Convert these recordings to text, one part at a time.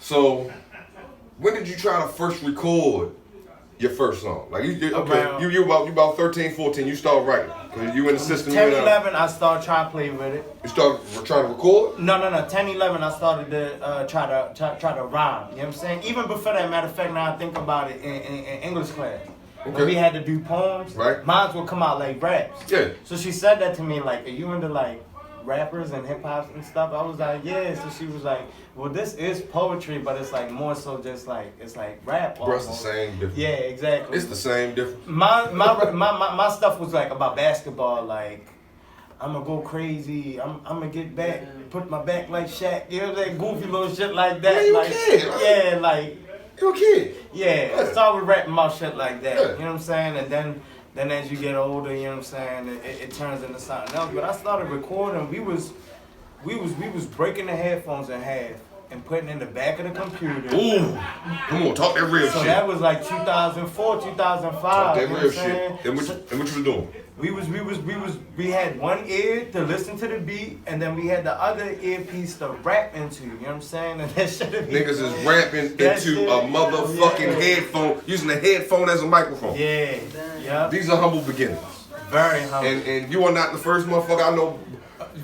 So, when did you try to first record your first song? Like you about 13, 14, you start writing. You in the system. 10, 11, I started trying to play with it. You started trying to record? No. 10, 11, I started to try to rhyme. You know what I'm saying? Even before that, matter of fact, now I think about it in English class. Okay. When we had to do poems, right? Mine would come out like raps. Yeah. So she said that to me, like, are you into like rappers and hip hop and stuff? I was like, yeah. So she was like, well, this is poetry, but it's like more so just like it's like rap. Bro, it's the same difference. Yeah, exactly. It's the same difference. My stuff was like about basketball, like I'm gonna go crazy. I'm gonna get back, put my back like Shaq. You know that goofy little shit like that. Yeah, you like, a kid. Right? Yeah, like you a kid. Yeah, I started rapping about shit like that. Yeah. You know what I'm saying? And then as you get older, you know what I'm saying, it turns into something else. But I started recording. We was breaking the headphones in half and putting in the back of the computer. Ooh, come on, talk that real shit. So that was like 2004, 2005. Talk that real shit. And what you was doing? We had one ear to listen to the beat, and then we had the other earpiece to rap into. You know what I'm saying? And that shit. Niggas is rapping into a motherfucking headphone, using a headphone as a microphone. Yeah. Yeah. These are humble beginnings. Very humble. And you are not the first motherfucker I know.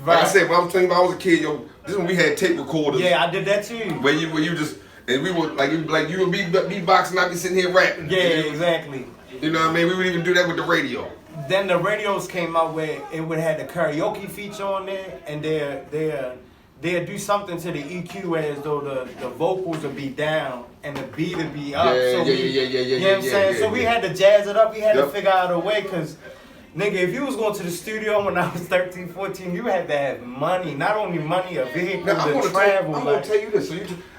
Right. Like I said, when I was telling you I was a kid, yo, this is when we had tape recorders. Yeah, I did that too. Where you just and we would like you would be beatboxing, I'd be sitting here rapping. Yeah, exactly. You know what I mean? We would even do that with the radio. Then the radios came out where it would have the karaoke feature on there, and they'll do something to the EQ as though the vocals would be down and the beat would be up. Yeah. You know what I'm saying? So we had to jazz it up. We had to figure out a way, because nigga, if you was going to the studio when I was 13, 14, you had to have money. Not only money, a vehicle to travel. I'm going to tell you this.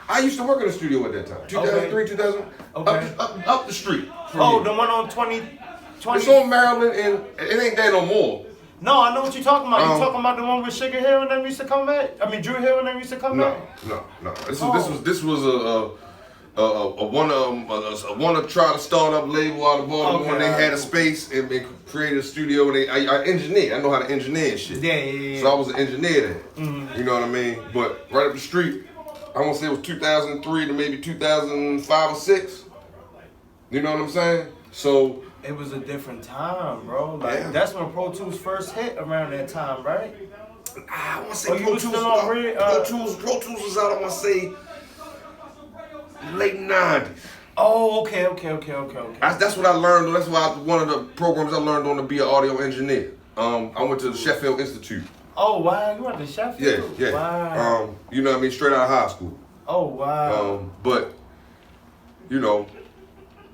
I used to work in the studio at that time. 2003, 2000. Okay. Up the street. Oh, the one on 20. It's on Maryland, and it ain't there no more. No, I know what you're talking about. You talking about the one with Sugar Hill and them used to come back? I mean, Drew Hill and them used to come back? No. This was a one to try to start up label out of Baltimore. Okay, and they had a space and they created a studio. And I engineer. I know how to engineer and shit. Yeah. So I was an engineer there. Mm-hmm. You know what I mean? But right up the street, I want to say it was 2003 to maybe 2005 or 6. You know what I'm saying? So it was a different time, bro. Like that's when Pro Tools first hit around that time, right? I want to say Pro Tools. Pro Tools was out. I want to say late 90s. Oh, okay. That's what I learned. That's why one of the programs I learned on to be an audio engineer. I went to the Sheffield Institute. Oh wow, you went to Sheffield? Yeah. Wow. You know what I mean? Straight out of high school. Oh wow. But you know,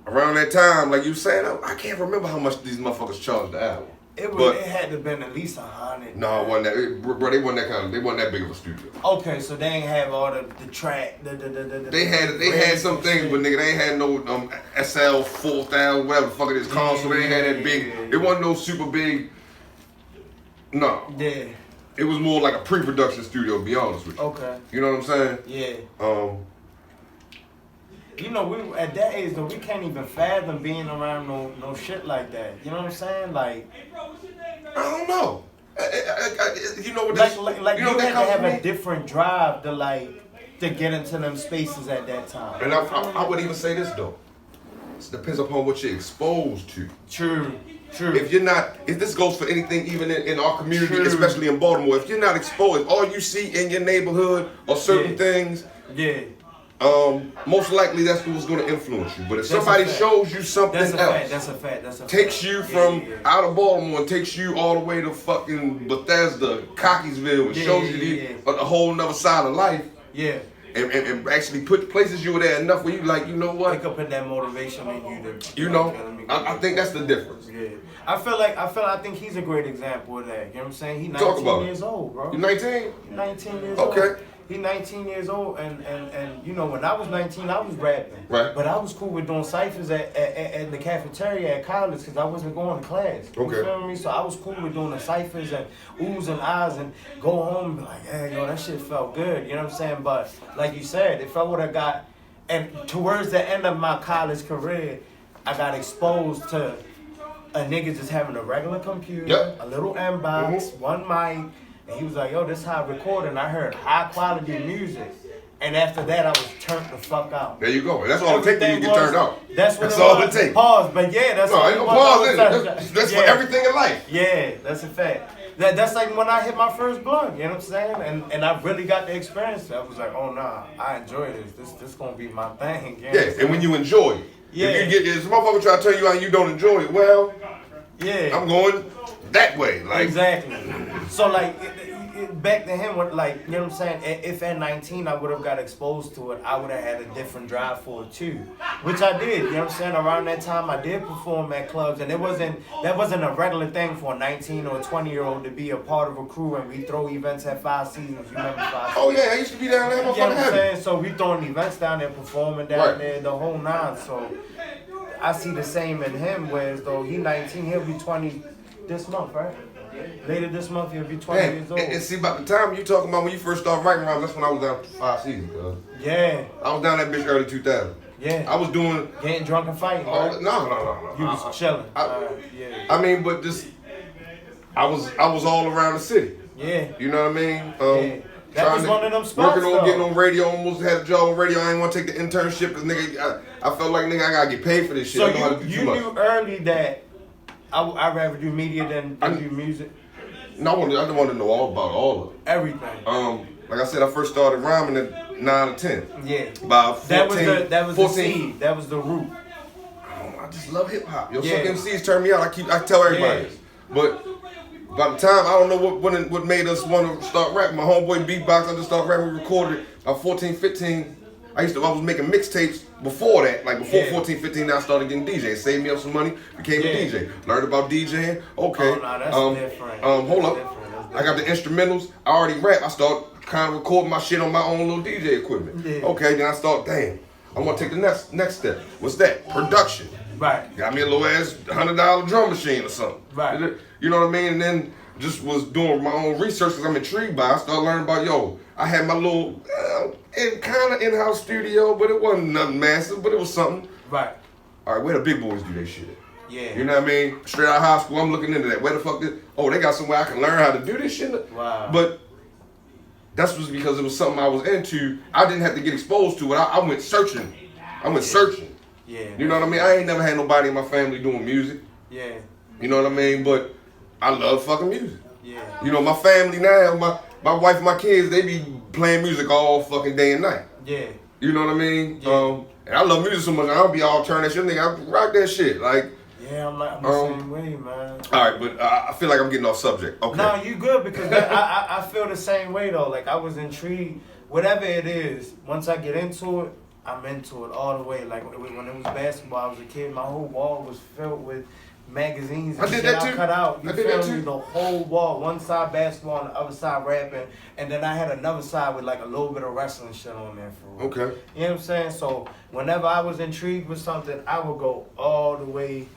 around that time, like you saying, I can't remember how much these motherfuckers charged the album. It had to have been at least 100. No, it wasn't that. Bro, they wasn't that kind of. They wasn't that big of a studio. Okay, so they ain't have all the track. They had some things, but nigga, they ain't had no SL 4000, whatever the fuck it is console. They ain't had that big. It wasn't no super big. No. Yeah. It was more like a pre-production studio, to be honest with you. Okay. You know what I'm saying? Yeah. You know, we at that age though, we can't even fathom being around no shit like that. You know what I'm saying? Like, I don't know. You know what? Like you had to have a different drive to get into them spaces at that time. And I would even say this though. It depends upon what you're exposed to. True. If this goes for anything, even in our community, especially in Baltimore, if you're not exposed, all you see in your neighborhood are certain things. Yeah. Most likely that's who's going to influence you. But if somebody shows you something else, that's a fact. Takes you from out of Baltimore and takes you all the way to fucking Bethesda, Cockeysville, and shows you a whole nother side of life. Yeah. And actually places you there enough where you like, you know what? Wake up in that motivation in you to. You know, I think that's the difference. Yeah. I think he's a great example of that. You know what I'm saying? He's 19 years old, bro. You 19? He's 19 years old. Okay. He's 19 years old, and you know, when I was 19, I was rapping. Right. But I was cool with doing ciphers at the cafeteria at college because I wasn't going to class. Okay. You feel me? So I was cool with doing the ciphers and oohs and ahs and go home and be like, hey, yo, that shit felt good. You know what I'm saying? But like you said, if I would have got, and towards the end of my college career, I got exposed to a nigga just having a regular computer, a little inbox, one mic. And he was like, yo, this is how I record. And I heard high quality music. And after that, I was turned the fuck out. There you go. That's all it takes to get turned out. That's all it takes. Pause, but yeah, that's no, all ain't no pause in it. That's for everything in life. Yeah, that's a fact. That's like when I hit my first blunt, you know what I'm saying? And I really got the experience. I was like, oh nah, I enjoy this. This gonna be my thing. You know and when you enjoy it. Yeah. If you get this motherfucker try to tell you how you don't enjoy it, well, yeah, I'm going that way. Like exactly. So like back to him, like, you know what I'm saying? If at 19 I would have got exposed to it, I would have had a different drive for it too, which I did. You know what I'm saying? Around that time, I did perform at clubs, and that wasn't a regular thing for a 19 or a 20-year-old to be a part of a crew, and we throw events at Five Seasons. You remember Five Seasons? Oh yeah, I used to be down there. You know what I'm saying? So we throwing events down there, performing down there, the whole nine. So I see the same in him, whereas though he 19, he'll be 20 this month, right? Later this month, he'll be 20 years old. And see, about the time you talking about when you first started writing rhymes, that's when I was down 5 seasons, cuz. Yeah. I was down that bitch early 2000. Yeah. I was doing... Getting drunk and fighting, right? No. You was chilling. Yeah. I mean, but just... I was all around the city. Yeah. You know what I mean? Yeah. That was one of them spots, working on getting on radio, almost had a job on radio. I didn't want to take the internship because, nigga, I felt like, nigga, I got to get paid for this shit. So I know how to do you too much. knew early that I'd rather do media than do music? No, I just wanted to know all about all of it. Everything. Like I said, I first started rhyming at 9 or 10. Yeah. By 14, that was 14. the seed. That was the root. I just love hip hop. Yo, some MCs turn me out. I tell everybody this. But by the time, I don't know what made us want to start rapping. My homeboy beatbox, I just started rapping. We recorded it. By 14, 15, I was making mixtapes before that. Like before 14, 15, I started getting DJ. Saved me up some money, became a DJ. Learned about DJing. Okay. Oh, no, that's different. Hold up. I got the instrumentals. I already rap. I start kind of recording my shit on my own little DJ equipment. Yeah. Okay, then I start, damn, I want to take the next step. What's that? Production. Right. Got me a little ass $100 drum machine or something. Right. You know what I mean? And then just was doing my own research because I'm intrigued by it. I started learning about, I had my little, kind of in-house studio, but it wasn't nothing massive, but it was something. Right. All right, where the big boys do their shit? Yeah. You know what I mean? Straight out of high school, I'm looking into that. Where the fuck they got somewhere I can learn how to do this shit? Wow. But that's was because it was something I was into. I didn't have to get exposed to it. I went searching. Searching. Yeah. You know what I mean? I ain't never had nobody in my family doing music. Yeah. You know what I mean? But I love fucking music. Yeah. You know, my family now, my wife and my kids, they be playing music all fucking day and night. Yeah. You know what I mean? Yeah. And I love music so much, I don't be all turn that shit. Nigga, I rock that shit. Like, yeah, I'm the same way, man. All right, but I feel like I'm getting off subject. Okay. No, you good because I feel the same way though. Like I was intrigued. Whatever it is, once I get into it, I'm into it all the way. Like when it was basketball, I was a kid. My whole wall was filled with magazines and shit I cut out. You feel me? The whole wall. One side basketball, on the other side rapping, and then I had another side with like a little bit of wrestling shit on there for real. Okay. You know what I'm saying? So whenever I was intrigued with something, I would go all the way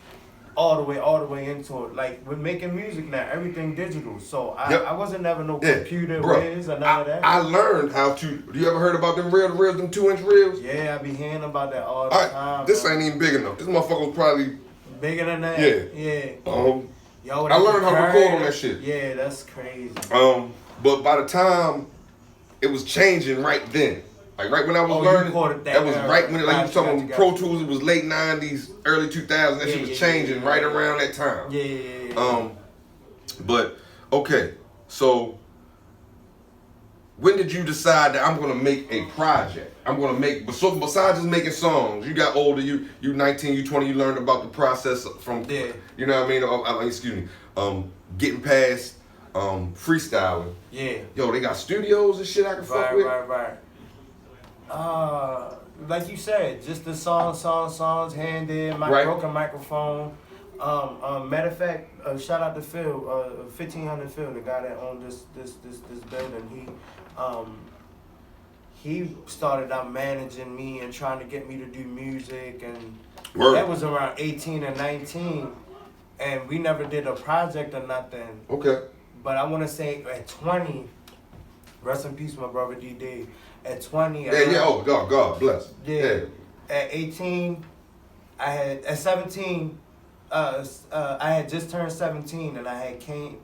into it. Like with making music now, everything digital. So I wasn't never no computer whiz or none of that. I learned how to. You ever heard about them reels, them 2-inch reels? Yeah, I be hearing about that all the time. This ain't even big enough. This motherfucker was probably bigger than that. Yeah. Yo, I learned how to record on that shit. Yeah, that's crazy. But by the time it was changing right then. Like right when I was learning, that was right when, like you was talking about Pro Tools, it was late 90s, early 2000s, that shit was changing right around that time. Yeah. But, okay, so when did you decide that I'm going to make a project? I'm going to make, so besides just making songs, you got older, you 19, you 20, you learned about the process from, you know what I mean, excuse me, getting past freestyling. Yeah. Yo, they got studios and shit I can fuck with. Right. Like you said, just the songs, hand in, broken microphone. Matter of fact, shout out to Phil, 1500 Phil, the guy that owned this building. He started out managing me and trying to get me to do music, and that was around 18 and 19, and we never did a project or nothing. Okay. But I want to say at 20, rest in peace, my brother D. At 20, oh God bless. Yeah. At 18, at 17, I had just turned 17, and I had came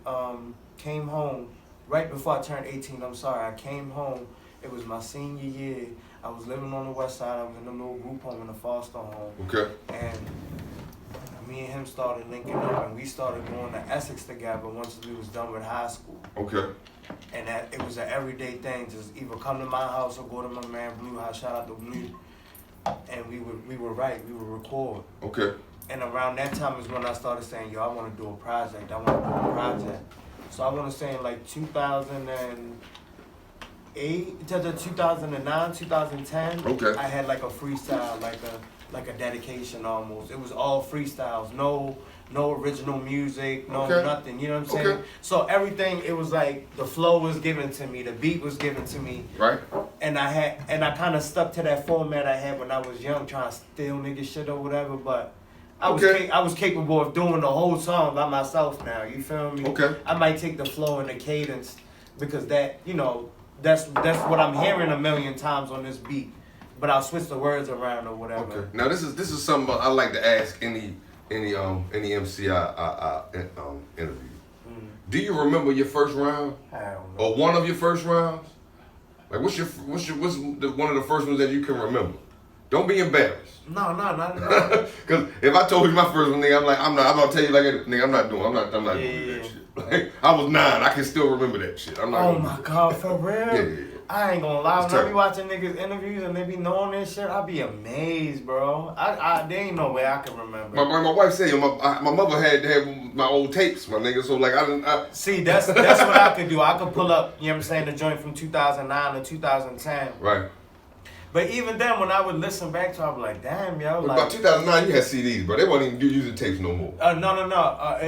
home right before I turned 18. I'm sorry, I came home. It was my senior year. I was living on the west side. I was in a little group home in a foster home. Okay. And me and him started linking up, and we started going to Essex together once we was done with high school. Okay. And that it was an everyday thing. Just either come to my house or go to my man Blue House. Shout out to Blue. And we would write. We would record. Okay. And around that time is when I started saying, yo, I want to do a project. I want to do a project. So I want to say in like 2008 to 2009, 2010. Okay. I had like a freestyle, like a dedication almost. It was all freestyles, no original music, no nothing. You know what I'm saying? Okay. So everything, it was like the flow was given to me, the beat was given to me. Right. And I kind of stuck to that format I had when I was young, trying to steal nigga shit or whatever. But I was capable of doing the whole song by myself now. You feel me? Okay. I might take the flow and the cadence because that, you know, that's what I'm hearing a million times on this beat. But I'll switch the words around or whatever. Okay. Now this is something I like to ask any MC I interview. Do you remember your first round? I don't know. Or one of your first rounds? Like what's one of the first ones that you can remember? Don't be embarrassed. No. Cause if I told you my first one, nigga, I'm gonna tell you like nigga, I'm not doing that shit. Like, I was 9, I can still remember that shit. I'm not. Oh my God, for real? Yeah. I ain't gonna lie, It's when I be watching niggas interviews and they be knowing this shit, I be amazed, bro. There ain't no way I can remember. My wife said my mother had my old tapes, my nigga. So like I See, that's what I could do. I could pull up, you know what I'm saying, the joint from 2009 to 2010. Right. But even then, when I would listen back to it, I'd be like, damn, yo. But like, about 2009, you had CDs, bro. They wasn't even using tapes no more. No.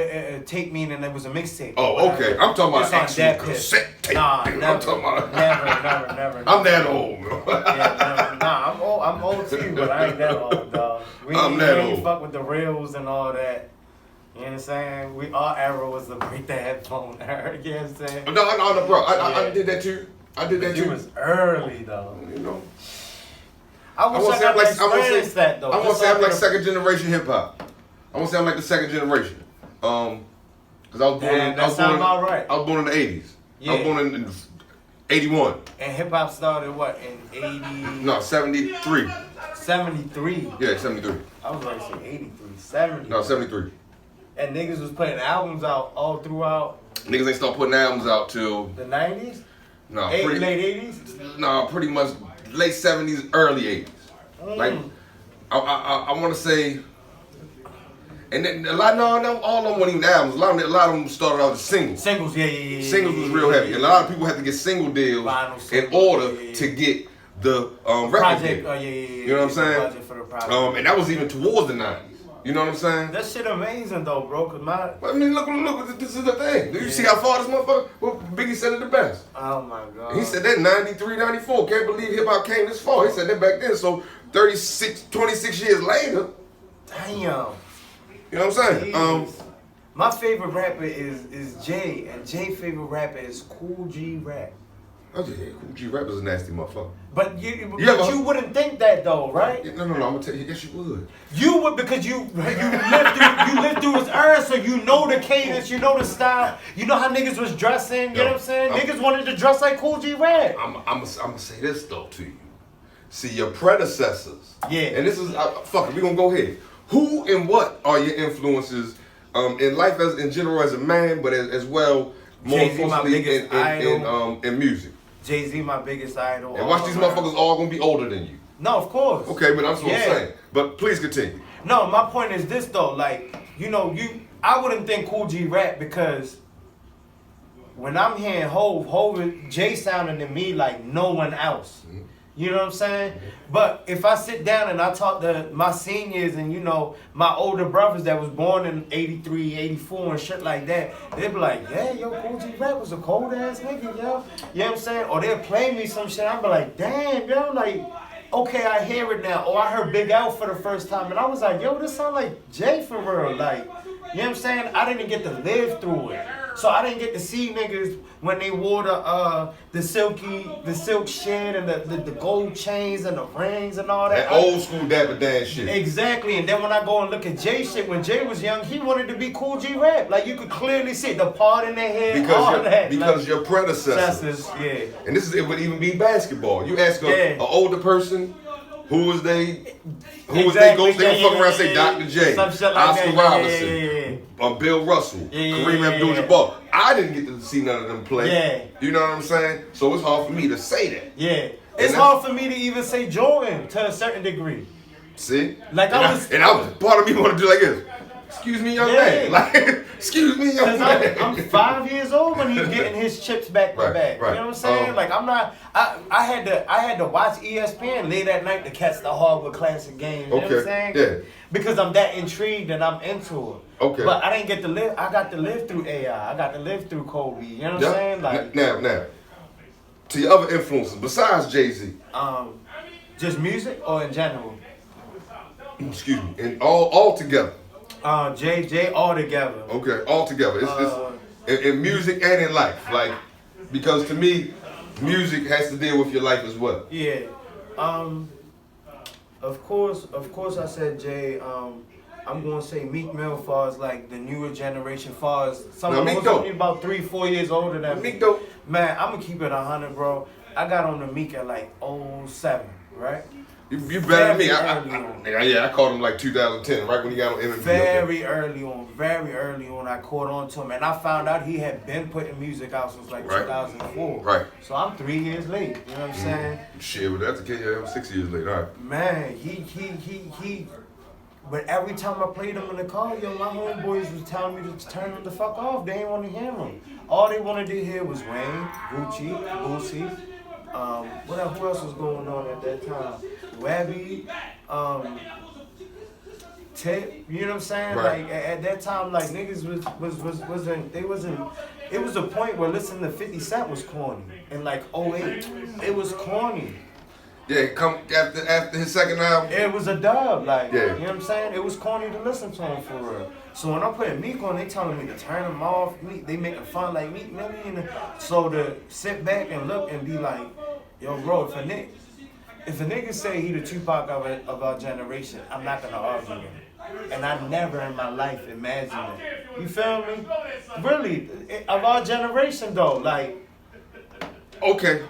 Tape meaning it was a mixtape. Oh, okay. I'm talking about It's on actual that cassette tape. Nah, I'm never, talking about. never. I'm that old, bro. Nah, I'm old too, but I ain't that old, dog. We ain't fuck with the reels and all that. You know what I'm saying? Our era was to break the headphone era. You know what I'm saying? No, bro. I did that too. It was early, though. You know. I want to say I'm like second generation hip hop. I want to say I'm like the second generation. Cause I was born. I was born in the 80s. Yeah. I was born in 81. And hip hop started what in 80? No, 73. 73. Yeah, 73. I was like say 83, 70. No, 73. And niggas was putting albums out all throughout. Niggas ain't start putting albums out till the 90s. No, late 80s. No, pretty much late 70s, early 80s. Like, I want to say, and then all of them weren't even albums. A lot of them started out as singles. Singles, yeah. Singles was real heavy. And a lot of people had to get single deals in order to get the record deal. You know what I'm saying? And that was even towards the 90s. You know what I'm saying? That shit amazing though, bro. Cause I mean, look, this is the thing. Do you see how far this motherfucker? Well, Biggie said it the best. Oh my God. He said that 93, 94. Can't believe hip hop came this far. He said that back then. So 26 years later. Damn. You know what I'm saying? My favorite rapper is Jay, and Jay's favorite rapper is Cool G Rap. Oh yeah, Cool G Rap is a nasty motherfucker. But you wouldn't think that though, right? No, I'm gonna tell you. Yes, you would. You would because you lived through his era, so you know the cadence, you know the style, you know how niggas was dressing. You know what I'm saying? Niggas wanted to dress like Cool G Rap. I'm gonna say this though to you. See your predecessors. Yeah. And this is fuck it. We gonna go ahead. Who and what are your influences in life as in general as a man, but as well more closely in music? Jay-Z, my biggest idol. And watch these motherfuckers all gonna be older than you. No, of course. Okay, but that's what I'm saying. But please continue. No, my point is this though, like, I wouldn't think Cool G Rap because when I'm hearing Hov, Jay sounding to me like no one else. Mm-hmm. You know what I'm saying? But if I sit down and I talk to my seniors and, my older brothers that was born in 83, 84 and shit like that, they'd be like, yeah, yo, Cool G Rap was a cold ass nigga, yo. You know what I'm saying? Or they'll play me some shit. I'd be like, damn, yo, like, okay, I hear it now. Or I heard Big L for the first time and I was like, yo, this sound like Jay for real. Like, you know what I'm saying? I didn't get to live through it. So I didn't get to see niggas when they wore the silk shit and the gold chains and the rings and all that. That old school Dapper Dan shit. Exactly. And then when I go and look at Jay shit, when Jay was young, he wanted to be Cool G Rap. Like you could clearly see the part in their head. Because your predecessors. Yeah. And it would even be basketball. You ask an older person, who was they? Who was they? They gonna fuck around and say Dr. J, Oscar Robertson, Bill Russell, Kareem Abdul-Jabbar. I didn't get to see none of them play. Yeah. You know what I'm saying? So it's hard for me to say that. Yeah. It's hard for me to even say Jordan to a certain degree. See? Like I was part of me want to do like this. Excuse me, young man. Like, excuse me, young man. I'm 5 years old when he's getting his chips back to back. Right. You know what I'm saying? Like I'm not. I had to watch ESPN late at night to catch the Hardwood Classic games. You know what I'm saying? Yeah. Because I'm that intrigued and I'm into it. Okay. But I didn't get to live. I got to live through AI. I got to live through Kobe. You know what I'm saying? Like now, to your other influences besides Jay-Z. Just music or in general? Excuse me. And all together. J all together. Okay, all together. It's in music and in life. Like, because to me, music has to deal with your life as well. Yeah. Of course I said Jay. I'm gonna say Meek Mill far as like the newer generation, far as someone who's only about 3-4 years older than me. Meek dope. Man, I'm gonna keep it 100, bro. I got on the Meek at like 07, right? You better than me. I called him like 2010, right when he got on MMP. Very early on, I caught on to him, and I found out he had been putting music out since like 2004. Right. So I'm 3 years late. You know what I'm saying? Shit, but that's the case. I'm 6 years late. All right. Man, he. But every time I played him in the car, yo, my homeboys was telling me to turn him the fuck off. They didn't want to hear him. All they wanted to hear was Wayne, Gucci, Boosie. Who else was going on at that time? Webby, Tip, you know what I'm saying? Right. Like at that time, like niggas wasn't. It was a point where listening to 50 Cent was corny. In like 08, it was corny. Yeah, come after his second album. It was a dub, like yeah. You know what I'm saying? It was corny to listen to him for real. So when I put Meek on, they telling me to turn him off. They making fun like Meek Million. So to sit back and look and be like, yo, bro, if a nigga say he the Tupac of our generation, I'm not gonna argue with him. And I never in my life imagined it. You feel me? Really, of our generation though, like. Okay.